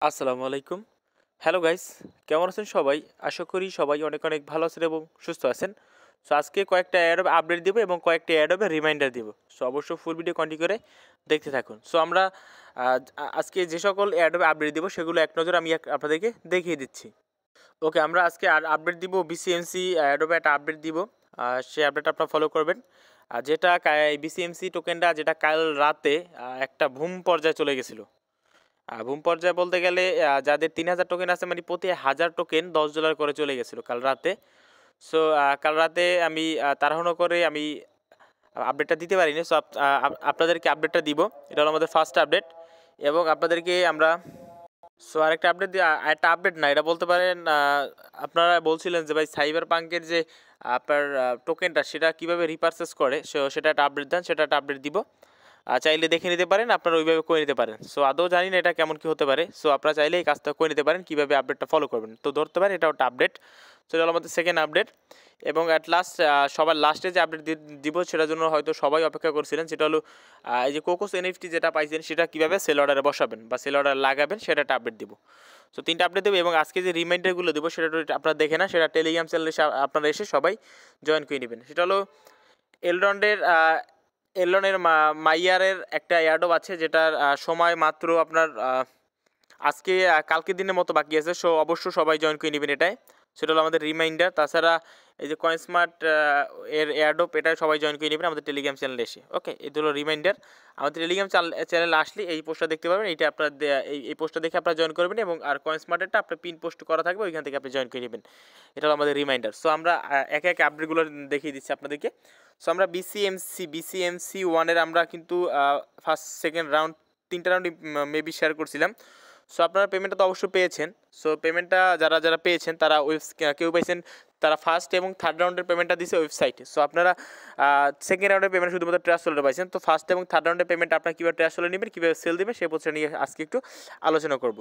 আসসালামু আলাইকুম। Hello guys, কেমন আছেন সবাই? আশা করি সবাই অনেক অনেক ভালো আছেন এবং সুস্থ আছেন। সো আজকে কয়েকটা অ্যাডব আপডেট দিব এবং কয়েকটা অ্যাডবে রিমাইন্ডার দিব। সো অবশ্যই ফুল ভিডিও কন্টিনিউ করে দেখতে থাকুন। সো আমরা আজকে যে সকল অ্যাডবে আপডেট দিব সেগুলো এক নজরে আমি আপনাদেরকে দেখিয়ে দিচ্ছি। ওকে, আমরা আজকে আপডেট দিব বিসিএমসি অ্যাডবে একটা আপডেট দিব। সেই আপডেটটা আপনারা ফলো করবেন। যেটা বিসিএমসি টোকেনটা যেটা কাল রাতে একটা বুম পর্যায়ে চলে গেছিলো। বুম পর্যায়ে বলতে গেলে যাদের 3000 টোকেন আছে মানে প্রতি 1000 টোকেন $10 করে চলে গেছিলো কাল রাতে। সো কাল রাতে আমি তাড়াহুড়ো করে আমি আপডেটটা দিতে পারিনি। সো আপনাদেরকে আপডেটটা দিব। এটা হলো আমাদের ফার্স্ট আপডেট এবং আপনাদেরকে আমরা আরেকটা আপডেট একটা আপডেট না, এটা বলতে পারেন আপনারা বলছিলেন যে ভাই সাইবার পাঙ্কের যে আপনার টোকেনটা সেটা কীভাবে রিপারচেস করে, সেটা একটা আপডেট দেন, সেটা একটা আপডেট দিব। চাইলে দেখে নিতে পারেন, আপনারা ওইভাবে করে নিতে পারেন। সো আদৌ জানি না এটা কেমন কী হতে পারে। সো আপনারা চাইলে এই কাজটা করে নিতে পারেন, কীভাবে আপডেটটা ফলো করবেন। তো ধরতে পারেন এটা একটা আপডেট। সো এটা হলো আমাদের সেকেন্ড আপডেট এবং অ্যাট লাস্ট সবার লাস্টে যে আপডেট দিব সেটার জন্য হয়তো সবাই অপেক্ষা করছিলেন। সেটা হলো এই যে কোকোস এনএফটি যেটা পাইছেন সেটা কীভাবে সেল অর্ডারে বসাবেন বা সেল অর্ডার লাগাবেন সেটা একটা আপডেট দিব। সো তিনটা আপডেট দেবো এবং আজকে যে রিমাইন্ডারগুলো দেবো সেটা আপনারা দেখে না, সেটা টেলিগ্রাম চ্যানেলে আপনারা এসে সবাই জয়েন করে নেবেন। সেটা হলো এলরনের মাইয়ারের একটা এয়ারড্রপ আছে যেটার সময় মাত্র আপনার আজকে কালকের দিনের মতো বাকি আছে। সো অবশ্যই সবাই জয়েন করে নেবেন এটাই। সেটা হলো আমাদের রিমাইন্ডার। তাছাড়া এই যে কয়েনস্মার্ট এর এয়ারড্রপ এটা সবাই জয়েন করে নেবেন আমাদের টেলিগ্রাম চ্যানেলে এসে। ওকে, এটা হলো রিমাইন্ডার। আমাদের টেলিগ্রাম চ্যানেলে আসলে এই পোস্টটা দেখতে পাবেন। এইটা আপনার এই পোস্টটা দেখে আপনারা জয়েন করবেন এবং আর কয়েনস্মার্টেরটা আপনার পিন পোস্ট করা থাকবে, ওইখান থেকে আপনি জয়েন করে নেবেন। এটা হলো আমাদের রিমাইন্ডার। সো আমরা একে একে আপডেটগুলো দেখিয়ে দিচ্ছি আপনাদেরকে। সো আমরা bcmc1 এর আমরা কিন্তু ফার্স্ট সেকেন্ড রাউন্ড তিনটা রাউন্ডই মেবি শেয়ার করছিলাম। সো আপনারা পেমেন্টটা তো অবশ্যই পেয়েছেন। সো পেমেন্টটা যারা পেয়েছেন তারা কেউ পাইছেন তারা ফার্স্ট এবং থার্ড রাউন্ডের পেমেন্টটা দিয়েছে ওয়েবসাইটে। সো আপনারা সেকেন্ড রাউন্ডের পেমেন্ট শুধুমাত্র ট্রাস্টলে পাইছেন। তো ফার্স্ট এবং থার্ড রাউন্ডের পেমেন্ট আপনারা কীভাবে ট্রাস্টলে নেবেন, কীভাবে সেল দেবেন সেই প্রসেস নিয়ে আজকে একটু আলোচনা করব।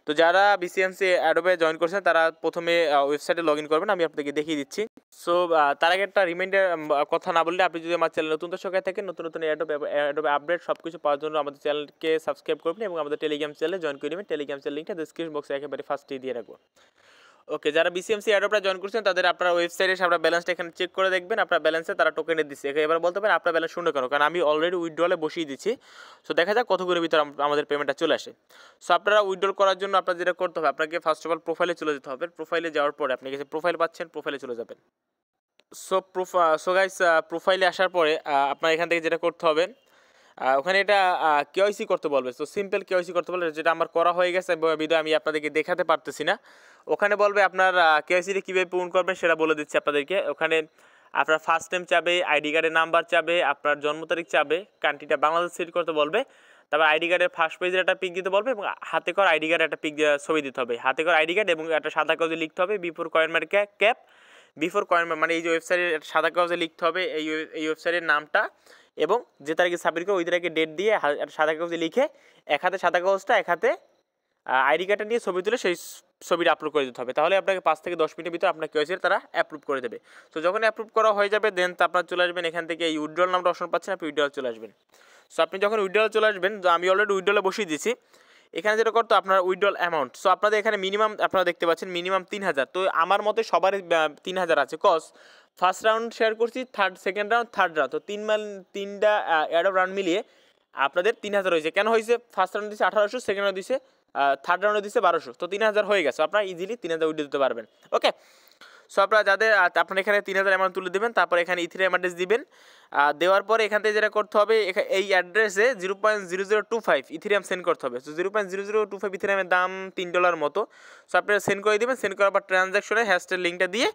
তো যারা বিসিএমসি অ্যাডোবে জয়েন করছেন তারা প্রথমে ওয়েবসাইটে লগ ইন করবেন, আমি আপনাদেরকে দেখিয়ে দিচ্ছি। সো তার আগে একটা রিমাইন্ডার কথা না বললে, আপনি যদি আমার চ্যানেল নতুন দর্শক থাকেন, নতুন নতুন অ্যাডোবে আপডেট সব কিছু পাওয়ার জন্য আমাদের চ্যানেলকে সাবস্ক্রাইব করবেন এবং আমাদের টেলিগ্রাম চ্যানেলে জয়েন করে নেবেন। টেলিগ্রাম চ্যানেল লিঙ্কটা ডিসক্রিপশন বক্সে একেবারে ফার্স্টেই দিয়ে রাখবো। ওকে, যারা বিসিএমসি অ্যাডোপটা জয়েন করছেন তাদের আপনারা ওয়েবসাইটে এসে আপনার ব্যালেন্সটা এখানে চেক করে দেখবেন। আপনার ব্যালেন্সে তারা টোকেনে দিচ্ছে। এবার বলতে পারেন আপনার ব্যালেন্স শূন্য কেন, কারণ আমি অলরেডি উইথড্রলে বসিয়ে দিচ্ছি। সো দেখা যাক কতগুলোর ভিতরে আমাদের পেমেন্টটা চলে আসে। সো আপনারা উইথড্রল করার জন্য আপনার যেটা করতে হবে, আপনাকে ফার্স্ট অফ অল প্রোফাইলে চলে যেতে হবে। প্রোফাইলে যাওয়ার পরে আপনি কাছে প্রোফাইল পাচ্ছেন, প্রোফাইলে চলে যাবেন। সো গাইস, প্রোফাইলে আসার পরে আপনার এখান থেকে যেটা করতে হবে, ওখানে এটা কেওয়াইসি করতে বলবে। সো সিম্পল কেওয়াইসি করতে বলবে, যেটা আমার করা হয়ে গেছে বিধায় আমি আপনাদেরকে দেখাতে পারতেছি না। ওখানে বলবে আপনার কেওয়াইসিটা কীভাবে পূরণ করবেন সেটা বলে দিচ্ছি আপনাদেরকে। ওখানে আপনার ফার্স্ট নেম চাবে, আইডি কার্ডের নাম্বার চাবে, আপনার জন্ম তারিখ চাবে, কান্ট্রিটা বাংলাদেশ সিলেক্ট করতে বলবে, তারপর আইডি কার্ডের ফার্স্ট পেজের একটা পিক দিতে বলবে এবং হাতে করা আইডি কার্ডের একটা পিক ছবি দিতে হবে। হাতে করা আইডি কার্ড এবং একটা সাদা কাগজে লিখতে হবে before coin mark cap, before coin মানে এই যে ওয়েবসাইটের সাদা কাগজে লিখতে হবে এই ওয়েবসাইটের নামটা এবং যে তারিখে সাবমিট করে ওই তারিখে ডেট দিয়ে সাদা কাগজে লিখে এক হাতে সাদা কাগজটা, এক হাতে আইডি কার্ডটা নিয়ে ছবি তুলে সেই ছবিটা আপলোড করে দিতে হবে। তাহলে আপনাকে 5 থেকে 10 মিনিটের ভিতরে আপনার কেওয়াইসি তারা অ্যাপ্রুভ করে দেবে। তো যখন অ্যাপ্রুভ করা হয়ে যাবে দেন আপনার চলে আসবেন এখান থেকে এই উইথড্রল নামটা অপশন পাচ্ছেন, আপনি উইথড্রল চলে আসবেন। সো আপনি যখন উইথড্রল চলে আসবেন, আমি অলরেডি উইথড্রলে বসিয়ে দিয়েছি। এখানে যেটা করতো আপনার উইথড্রল অ্যামাউন্ট, সো আপনাদের এখানে মিনিমাম আপনারা দেখতে পাচ্ছেন মিনিমাম 3000। তো আমার মতে সবারই 3000 আছে, কজ ফার্স্ট রাউন্ড শেয়ার করছি, সেকেন্ড রাউন্ড, থার্ড রাউন্ড, তো তিনটা অ্যাড অফ রাউন্ড মিলিয়ে আপনাদের 3000 হয়েছে। কেন হয়েছে? ফার্স্ট রাউন্ড দিচ্ছে 1800, সেকেন্ড রাউন্ড দিচ্ছে থার্ড রাউন্ডে দিচ্ছে 1200, তো 3000 হয়ে গেছে। আপনারা ইজিলি 3000 উইথড্র দিতে পারবেন। ওকে, সো আপনারা যাদের আপনারা এখানে 3000 অ্যামাউন্ট তুলে দেবেন, তারপর এখানে ইথিরিয়াম অ্যাড্রেস দিবেন। দেওয়ার পরে এখান থেকে যেটা করতে হবে, এই অ্যাড্রেসে 0.0025 ইথিরিয়াম সেন্ড করতে হবে। সো 0.0025 ইথিরিয়ামের দাম $3 মতো। সো আপনারা সেন্ড করে দেবেন। সেন্ড করার পর ট্রানজ্যাকশনে হ্যাশট্যাগ লিঙ্কটা দিয়ে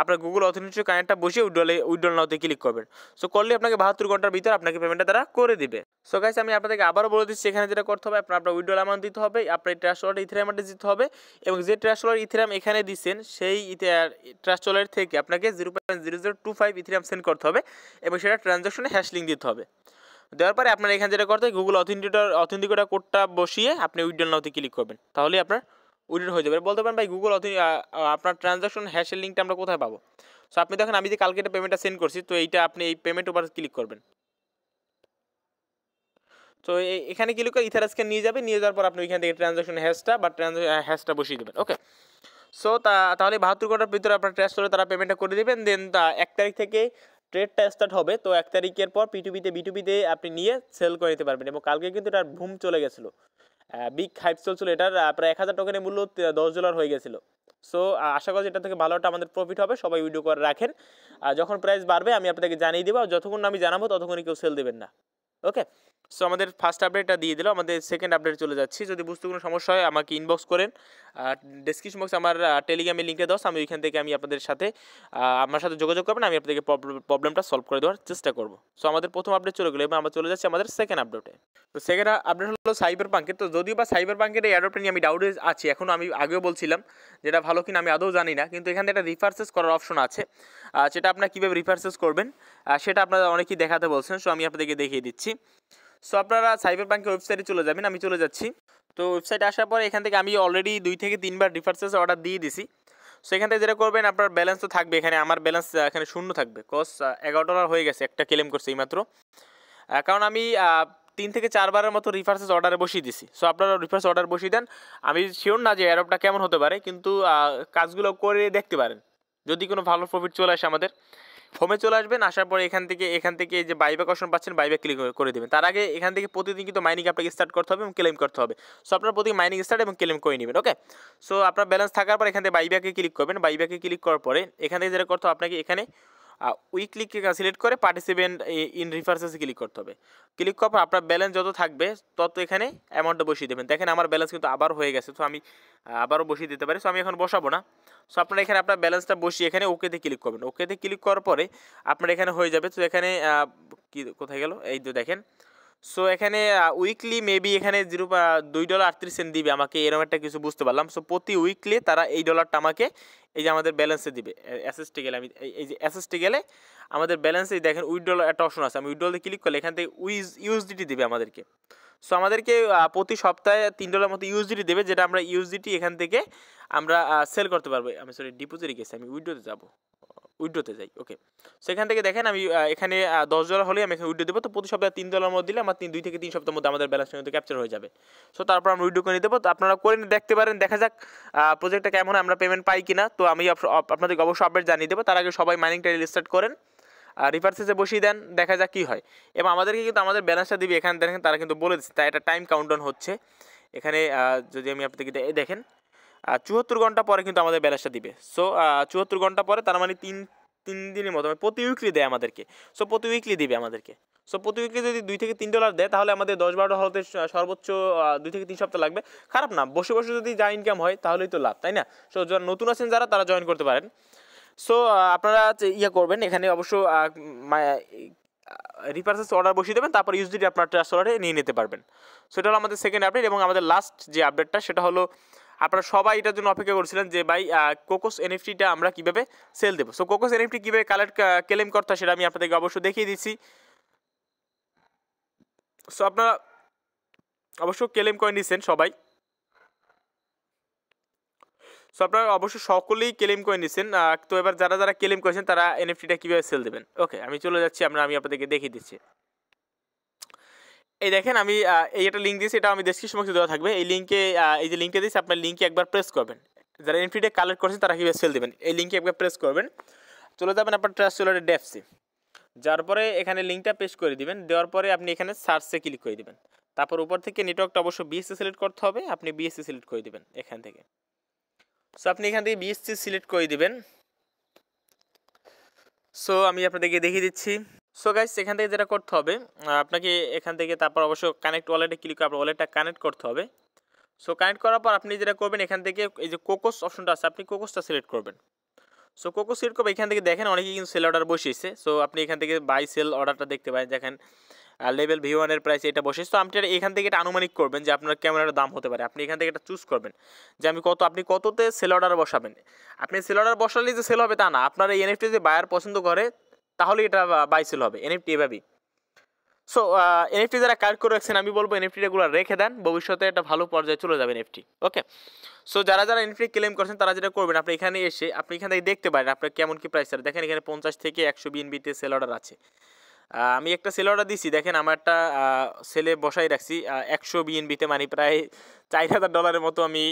আপনার গুগল অথেন্টিকেশন কানেক্টটা বসিয়ে উইথড্রল নাওতে ক্লিক করবেন। সো করলে আপনাকে 72 ঘন্টার ভিতরে আপনাকে পেমেন্টটা তারা করে দিবে। সো গাইস, আমি আপনাদেরকে আবারও বলে দিচ্ছি, এখানে যেটা করতে হবে আপনার উইথড্রল অ্যামাউন্ট দিতে হবে, আপনার ট্রাস্ট ওয়ালেট ইথিরিয়াম অ্যাড্রেস দিতে হবে এবং যে ট্রাস্ট ওয়ালেট ইথিরিয়াম এখানে দিচ্ছেন সেই ট্রাস্ট ওয়ালেট থেকে আপনাকে 0.0025 ইথিরিয়াম সেন্ড করতে হবে এবং সেটা ট্রানজ্যাকশনে হ্যাশ লিঙ্ক দিতে হবে। দেওয়ার পরে আপনার এখানে যেটা করতে হবে, গুগল অথেন্টিকেটর কোডটা বসিয়ে আপনি উইথড্রল নাওতে ক্লিক করবেন, তাহলে আপনার উইথড্রল হয়ে যাবে। বলতে পারেন ভাই গুগল আপনার ট্রানজ্যাকশন হ্যাশের লিঙ্কটা আমরা কোথায় পাবো? সো আপনি দেখেন আমি যে কালকে একটা পেমেন্টটা সেন্ড করছি, তো এইটা আপনি এই পেমেন্ট উপর ক্লিক করবেন। তো এখানে ক্লিক করে ইথারাসকে নিয়ে যাবে, নিয়ে যাওয়ার পর আপনি ওইখান থেকে ট্রানজাকশন হ্যাশটা বসিয়ে দেবেন। ওকে, সো তাহলে 72 ঘন্টার ভিতরে আপনার ট্রেস করে তারা পেমেন্টটা করে দেবেন। দেন 1 তারিখ থেকে ট্রেডটা স্টার্ট হবে। তো 1 তারিখের পর বিটুবিতে আপনি নিয়ে সেল করে নিতে পারবেন। এবং কালকে কিন্তু এটার বুম চলে গেছিলো, বিগ হাইপ চলছিল, এটার প্রায় 1000 টোকেনের মূল্য $10 হয়ে গেছিলো। সো আশা করি এটা থেকে ভালো একটা আমাদের প্রফিট হবে। সবাই ভিডিও করে রাখেন, যখন প্রাইস বাড়বে আমি আপনাদেরকে জানিয়ে দেবো। যতক্ষণ আমি জানাবো ততক্ষণই কেউ সেল দেবেন না। ওকে, সো আমাদের ফার্স্ট আপডেটটা দিয়ে দিল, আমাদের সেকেন্ড আপডেট চলে যাচ্ছি। যদি বুঝতে কোনো সমস্যা হয় আমাকে ইনবক্স করেন, ডেসক্রিপশন বক্সে আমার টেলিগ্রামের লিঙ্কে দাও, আমি ওইখান থেকে আমি আপনাদের সাথে আমার সাথে যোগাযোগ করবেন, আমি আপনাদেরকে প্রবলেমটা সলভ করে দেওয়ার চেষ্টা করব। সো আমাদের প্রথম আপডেট চলে গেলো, এবার আমরা চলে যাচ্ছি আমাদের সেকেন্ড আপডেটে। তো সেকেন্ড আপডেট হলো সাইবার পাঙ্কের। তো যদিও বা সাইবার পাঙ্কের এই অ্যাডপ্টটা নিয়ে আমি ডাউটে আছি, এখন আমি আগেও বলছিলাম যেটা ভালো কিনা আমি আদৌ জানি না, কিন্তু এখানে একটা রিফার্সেস করার অপশন আছে, সেটা আপনার কীভাবে রিফার্সেস করবেন সেটা আপনারা অনেকেই দেখাতে বলছেন। সো আমি আপনাদেরকে দেখিয়ে দিচ্ছি। সো আপনারা সাইবার ব্যাংকের ওয়েবসাইটে চলে যাবেন, আমি চলে যাচ্ছি। তো ওয়েবসাইটে আসার পরে এখান থেকে আমি অলরেডি 2 থেকে 3 বার রিফার্সেস অর্ডার দিয়ে দিছি। সো এখান থেকে যেটা করবেন, আপনার ব্যালেন্স তো থাকবে, এখানে আমার ব্যালেন্স এখানে শূন্য থাকবে, কজ $11 হয়ে গেছে, একটা ক্লেম করছে এইমাত্র, কারণ আমি 3 থেকে 4 বারের মতো রিফার্সেস অর্ডারে বসিয়ে দিছি। সো আপনারা রিফার্স অর্ডার বসিয়ে দেন। আমি শিওর না যে অ্যাডপটা কেমন হতে পারে, কিন্তু কাজগুলো করে দেখতে পারেন, যদি কোনো ভালো প্রফিট চলে আসে আমাদের হোমে চলে আসবেন। আসার পরে এখান থেকে যে বাইব্যাক অপশন পাচ্ছেন, বাইব্যাক ক্লিক করে দেবেন। তার আগে এখান থেকে প্রতিদিন কিন্তু মাইনিং আপনাকে স্টার্ট করতে হবে এবং ক্লেম করতে হবে। সো আপনারা প্রতিদিন মাইনিং স্টার্ট এবং ক্লেম করে নেবেন। ওকে, সো আপনার ব্যালেন্স থাকার পর এখান থেকে বাইব্যাকে ক্লিক করবেন। বাইব্যাকে ক্লিক করার পরে এখান থেকে যেটা করতে হবে, আপনাকে এখানে উইকলি সিলেক্ট করে পার্টিসিপেন্ট ইন রিফার্সেসে ক্লিক করতে হবে। ক্লিক করার পর আপনার ব্যালেন্স যত থাকবে তত এখানে অ্যামাউন্টটা বসিয়ে দেবেন। দেখেন আমার ব্যালেন্স কিন্তু আবার হয়ে গেছে, তো আমি আবারও বসিয়ে দিতে পারি। সো আমি এখন বসাবো না। সো আপনারা এখানে আপনার ব্যালেন্সটা বসিয়ে এখানে ওকেতে ক্লিক করবেন। ওকেতে ক্লিক করার পরে আপনার এখানে হয়ে যাবে। তো এখানে কি কোথায় গেল, এই তো দেখেন। সো এখানে উইকলি মেবি এখানে $2.38 দিবে আমাকে, এরকম একটা কিছু বুঝতে পারলাম। সো প্রতি উইকলি তারা এই ডলারটা আমাকে এই যে আমাদের ব্যালেন্সে দিবে। অ্যাসেসটে গেলে আমি এই যে অ্যাসেসটে গেলে আমাদের ব্যালেন্সে দেখেন উইথড্রল একটা অপশন আছে, আমি উইথড্রলে ক্লিক করলে এখান থেকে ইউএসডিটি দিবে আমাদেরকে। সো আমাদেরকে প্রতি সপ্তাহে $3 মতো ইউএসডিটি দেবে, যেটা আমরা ইউএসডিটি এখান থেকে আমরা সেল করতে পারবো। আমি সরি ডিপোজিটে গেছি, আমি উইথড্রোতে যাবো, উইথড্রোতে যাই। ওকে, সেখান থেকে দেখেন আমি এখানে $10 হলে আমি এখানে উইথড্রো দেবো। তো প্রতি সপ্তাহে $3 মধ্যে দিলে আমার 2 থেকে 3 সপ্তাহের মধ্যে আমাদের ব্যালেন্সটা কিন্তু ক্যাপচার হয়ে যাবে। সো তারপর আমরা উইথড্রো করে নিতে দেবো। তো আপনারা করে দেখতে পারেন, দেখা যাক প্রজেক্টটা কেমন, আমরা পেমেন্ট পাই কিনা। তো আমি আপনাদেরকে অবশ্যই আপডেট জানিয়ে দেবো। তার আগে সবাই মাইনিংটা রিস্টার্ট করেন, রিফার্সেসে বসিয়ে দেন, দেখা যাক কী হয়। এবং আমাদেরকে কিন্তু আমাদের ব্যালেন্সটা দিবে, এখানে দেখেন তারা কিন্তু বলে দিচ্ছে, তাই একটা টাইম কাউন্টডাউন হচ্ছে এখানে। যদি আমি আপনাদেরকে দেখেন 74 ঘন্টা পরে কিন্তু আমাদের ব্যালেন্সটা দিবে। সো 74 ঘন্টা পরে, তার মানে তিন দিনের মতো প্রতি উইকলি দেয় আমাদেরকে। সো প্রতি উইকলি দিবে আমাদেরকে। সো প্রতি উইকলি যদি $2 থেকে $3 দেয়, তাহলে আমাদের 10-12 হতে সর্বোচ্চ 2 থেকে 3 সপ্তাহ লাগবে। খারাপ না, বসে বসে যদি যা ইনকাম হয় তাহলেই তো লাভ, তাই না? সো যারা নতুন আছেন যারা, তারা জয়েন করতে পারেন। সো আপনারা করবেন, এখানে অবশ্য রিপার্সেস অর্ডার বসিয়ে দেবেন, তারপর ইউএসডিটি আপনার ট্রান্সফারে নিয়ে নিতে পারবেন। সো এটা হলো আমাদের সেকেন্ড আপডেট। এবং আমাদের লাস্ট যে আপডেটটা সেটা হলো, আপনারা সবাই এটার জন্য অপেক্ষা করছিলেন যে ভাই কোকোস এনএফটিটা আমরা কীভাবে সেল দেবো। সো কোকোস এনএফটি কীভাবে ক্লেম করতে হয় সেটা আমি আপনাদেরকে অবশ্যই দেখিয়ে দিচ্ছি। সো আপনারা অবশ্য ক্লেম করে নিচ্ছেন সবাই। সো আপনারা অবশ্যই সকলেই ক্লেম করে নিচ্ছেন। তো এবার যারা যারা ক্লেম করেছেন তারা এনএফটিটা কীভাবে সেল দেবেন। ওকে, আমি চলে যাচ্ছি, আমি আপনাদেরকে দেখিয়ে দিচ্ছি। এই দেখেন আমি এই একটা লিঙ্ক দিয়েছি, এটা আমি ডেসক্রিপশন বক্সে দেওয়া থাকবে। এই লিঙ্কে এই যে লিঙ্কটা দিয়েছি, আপনার লিঙ্কে একবার প্রেস করবেন। যারা এনএফটিটা কালেক্ট করছেন তারা কীভাবে সেল দেবেন, এই লিঙ্কে একবার প্রেস করবেন। চলে যাবেন আপনার ট্রাস্ট ওয়ালেটে ডেপসি, যার পরে এখানে লিঙ্কটা পেস্ট করে দিবেন। দেওয়ার পরে আপনি এখানে সার্চে ক্লিক করে দিবেন। তারপর উপর থেকে নেটওয়ার্কটা অবশ্য বিএসসি সিলেক্ট করতে হবে, আপনি বিএসসি সিলেক্ট করে দিবেন এখান থেকে। সো আপনি এখান থেকে বিএসসি সিলেক্ট করে দিবেন। সো আমি আপনাদেরকে দেখিয়ে দিচ্ছি। সো গাইস, এখান থেকে যেটা করতে হবে, আপনাকে এখান থেকে তারপর অবশ্য কানেক্ট ওয়ালেটে ক্লিক করে আপনার ওয়ালেটটা কানেক্ট করতে হবে। সো কানেক্ট করার পর আপনি যেটা করবেন, এখান থেকে এই যে কোকোস অপশনটা আছে, আপনি কোকোসটা সিলেক্ট করবেন। সো কোকোস সিলেক্ট করবে, এখান থেকে দেখেন অনেকেই কিন্তু সেল অর্ডার বসিয়েছে। সো আপনি এখান থেকে বাই সেল অর্ডারটা দেখতে পারেন, দেখেন লেভেল V1 প্রাইস এটা বসে। তো আপনি এখান থেকে এটা আনুমানিক করবেন যে আপনার কেমন একটা দাম হতে পারে। আপনি এখান থেকে এটা চুজ করবেন যে আপনি কততে সেল অর্ডার বসাবেন। আপনি সেল অর্ডার বসালেই যে সেল হবে তা না, আপনার এই এনএফটি যে বায়ার পছন্দ করে তাহলে এটা বাই সেল হবে এনএফটি এভাবেই। সো এনএফটি যারা কালেক্ট করে রাখছেন, আমি বলবো এনএফটিগুলো রেখে দেন, ভবিষ্যতে একটা ভালো পর্যায়ে চলে যাবে এনএফটি। ওকে, সো যারা এনএফটি ক্লেম করছেন তারা যেটা করবেন, আপনি এখানে এসে আপনি এখান থেকে দেখতে পারেন আপনার কেমন কি প্রাইস আছে। দেখেন এখানে 50 থেকে 100 BNB তে সেল অর্ডার আছে। আমি একটা সেল অর্ডার দিছি, দেখেন আমার একটা সেলে বসাই রাখছি 100 বিএনবিতে, মানে প্রায় $4000 মতো আমি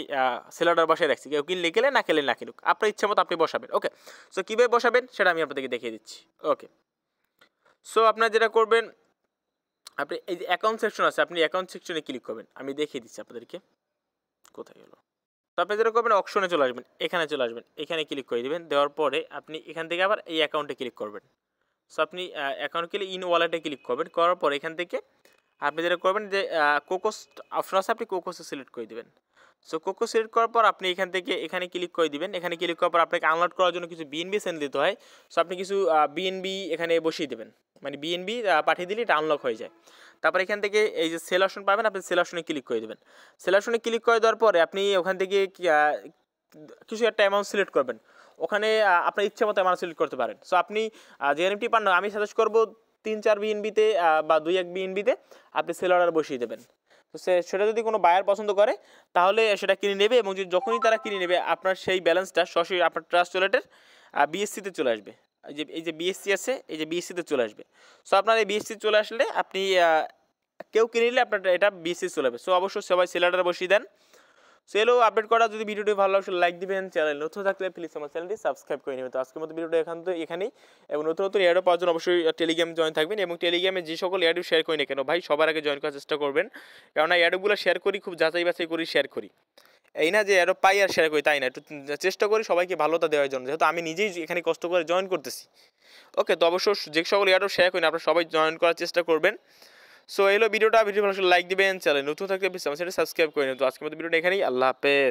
সেল অর্ডার বসাই রাখছি। কেউ কিনলে কেলে, না খেলে না খেলুক, আপনার ইচ্ছা মতো আপনি বসাবেন। ওকে, সো কীভাবে বসাবেন সেটা আমি আপনাদেরকে দেখিয়ে দিচ্ছি। ওকে, সো আপনার যেটা করবেন, আপনি এই যে অ্যাকাউন্ট সেকশন আছে, আপনি অ্যাকাউন্ট সেকশনে ক্লিক করবেন। আমি দেখিয়ে দিচ্ছি আপনাদেরকে, কোথায় গেল। তো আপনি যেটা করবেন, অপশনে চলে আসবেন, এখানে চলে আসবেন, এখানে ক্লিক করে দেবেন। দেওয়ার পরে আপনি এখান থেকে আবার এই অ্যাকাউন্টে ক্লিক করবেন। সো আপনি অ্যাকাউন্ট ক্লিক ইন ওয়ালেটে ক্লিক করবেন। করার পর এখান থেকে আপনি যেটা করবেন যে কোকোস অপশন আছে, আপনি কোকোসে সিলেক্ট করে দেবেন। সো কোকো সিলেক্ট করার পর আপনি এখান থেকে এখানে ক্লিক করে দিবেন। এখানে ক্লিক করার পর আপনাকে আনলোড করার জন্য কিছু বিএনবি সেন্ড দিতে হয়। সো আপনি কিছু বিএনবি এখানে বসিয়ে দেবেন, মানে বিএনবি পাঠিয়ে দিলে এটা আনলক হয়ে যায়। তারপর এখান থেকে এই যে সেল অপশন পাবেন, আপনি সেল অপশনে ক্লিক করে দেবেন। সেল অপশনে ক্লিক করে দেওয়ার পরে আপনি ওখান থেকে কিছু একটা অ্যামাউন্ট সিলেক্ট করবেন। ওখানে আপনার ইচ্ছা মতো অ্যামাউন্ট সিলেক্ট করতে পারেন। সো আপনি যে এনএফটি পান না, আমি সাজেস্ট করবো 3-4 বিএনবিতে বা 2-1 বিএনবিতে আপনি সেল অর্ডার বসিয়ে দেবেন। তো সেটা যদি কোনো বায়ার পছন্দ করে তাহলে সেটা কিনে নেবে, এবং যখনই তারা কিনে নেবে আপনার সেই ব্যালেন্সটা সরাসরি আপনার ট্রাস্ট ওয়ালেটের বিএসসিতে চলে আসবে। এই যে বিএসসি আছে, এই যে বিএসসিতে চলে আসবে। সো আপনার এই বিএসসি চলে আসলে আপনি কেউ কিনে নিলে আপনার এটা বিএসসি চলে যাবে। সো অবশ্যই সবাই সেল অর্ডার বসিয়ে দেন। সো এলো আপডেট করা। যদি ভিডিওটি ভালো লাগে লাইক দিবেন, চ্যানেল নতুন থাকলে প্লিজ আমার চ্যানেলটি সাবস্ক্রাইব করে নেবেন। তো আজকের মতো ভিডিওটা এখানেই, এবং নতুন নতুন এয়ারড্রপ পাওয়ার জন্য অবশ্যই টেলিগ্রামে জয়েন থাকবেন, এবং টেলিগ্রামে যে সকল এয়ারড্রপ শেয়ার করি না কেন ভাই, সবার আগে জয়েন করার চেষ্টা করবেন। কেননা এয়ারড্রপগুলো শেয়ার করি খুব যাচাই বাছাই করি শেয়ার করি, এই না যে এয়ারড্রপ পাই আর শেয়ার করি তাই না, একটু চেষ্টা করি সবাইকে ভালোটা দেওয়ার জন্য, যেহেতু আমি নিজেই এখানে কষ্ট করে জয়েন করতেছি। ওকে, তো অবশ্যই যে সকল এয়ারড্রপ শেয়ার করি না আপনারা সবাই জয়েন করার চেষ্টা করবেন। সো এলো ভিডিও ভালো লাইক দিবেন, চ্যানেল নতুন থাকলে প্লিজ আমার চ্যানেল সাবস্ক্রাইব করে নেবেন। তো আজকের মতো ভিডিওটা এখানেই, আল্লাহ হাফেজ।